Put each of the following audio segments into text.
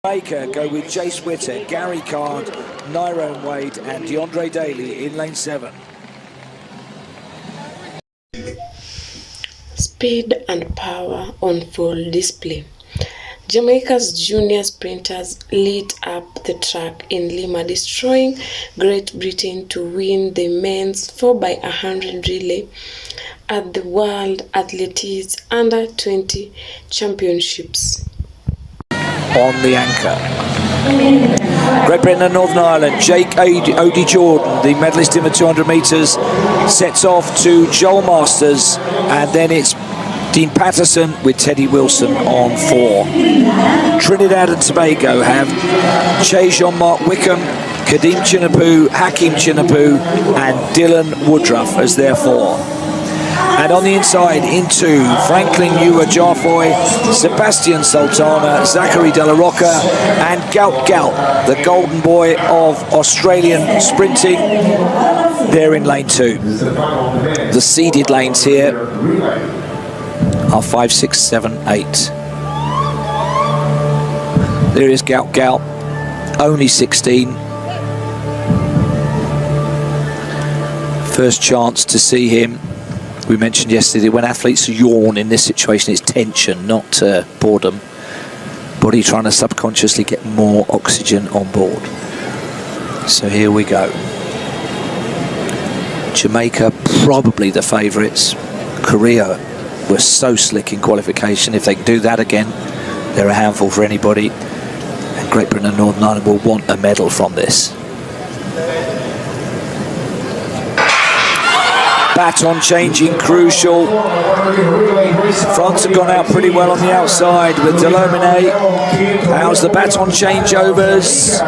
Jamaica go with Jace Witter, Gary Card, Nyrone Wade and DeAndre Daly in lane 7. Speed and power on full display. Jamaica's junior sprinters lit up the track in Lima, destroying Great Britain to win the men's 4x100 relay at the World Athletics U20 Championships. On the anchor, Great Britain and Northern Ireland, Jake Odie Jordan, the medalist in the 200 metres, sets off to Joel Masters, and then it's Dean Patterson with Teddy Wilson on 4. Trinidad and Tobago have Che Jean-Marc Wickham, Kadeem Chinapu, Hakeem Chinapu and Dylan Woodruff as their 4. And on the inside, into Franklin Ewa Jarfoy, Sebastian Sultana, Zachary De La Rocca, and Gout Gout, the golden boy of Australian sprinting. They're in lane 2. The seeded lanes here are 5, 6, 7, 8. There is Gout Gout, only 16. First chance to see him. We mentioned yesterday, when athletes yawn in this situation, it's tension, not boredom. Body trying to subconsciously get more oxygen on board. So here we go. Jamaica, probably the favourites. Korea were so slick in qualification. If they can do that again, they're a handful for anybody. And Great Britain and Northern Ireland will want a medal from this. Baton changing crucial. France have gone out pretty well on the outside with Delomine. How's the baton changeovers?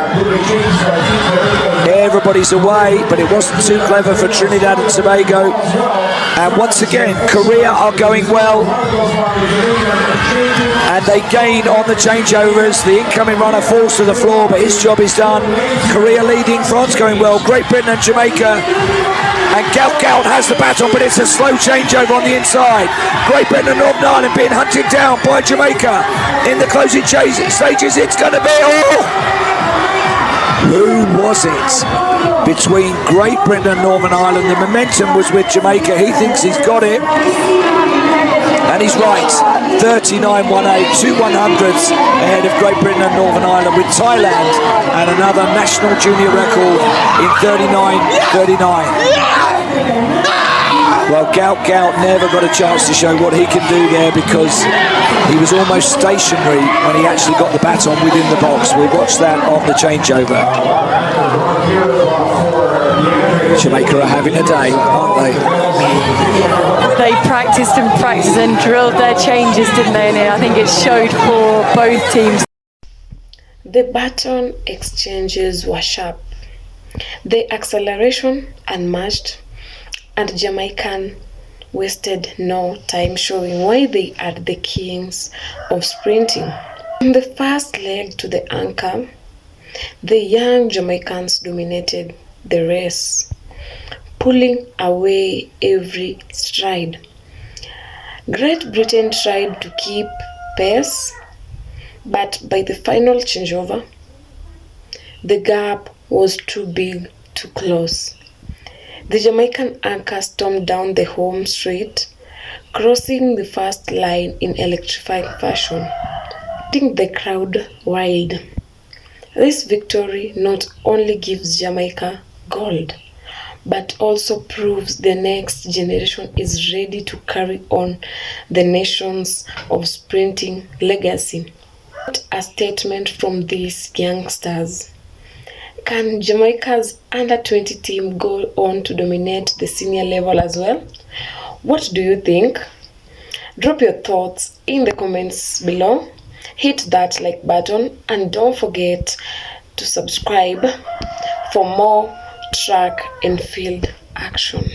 Everybody's away, but it wasn't too clever for Trinidad and Tobago. And once again, Korea are going well. And they gain on the changeovers. The incoming runner falls to the floor, but his job is done. Korea leading, France going well. Great Britain and Jamaica. And Gout Gout has the baton, but it's a slow changeover on the inside. Great Britain and Northern Ireland being hunted down by Jamaica in the closing stages. It's going to be, who was it? Between Great Britain and Northern Ireland, the momentum was with Jamaica. He thinks he's got it. And he's right. 39.18, 2 100ths ahead of Great Britain and Northern Ireland, with Thailand and another national junior record in 39.39. Well, Gout Gout never got a chance to show what he can do there, because he was almost stationary when he actually got the baton within the box. We'll watch that on the changeover. Jamaica are having a day, aren't they? They practiced and drilled their changes, didn't they? And I think it showed for both teams. The baton exchanges were sharp. The acceleration unmatched, and Jamaican wasted no time showing why they are the kings of sprinting. From the first leg to the anchor, the young Jamaicans dominated the race, pulling away every stride. Great Britain tried to keep pace, but by the final changeover, the gap was too big to close. The Jamaican anchor stormed down the home straight, crossing the first line in electrifying fashion, getting the crowd wild. This victory not only gives Jamaica gold, but also proves the next generation is ready to carry on the nations of sprinting legacy. What a statement from these youngsters. Can Jamaica's under-20 team go on to dominate the senior level as well? What do you think? Drop your thoughts in the comments below. Hit that like button and don't forget to subscribe for more track and field action.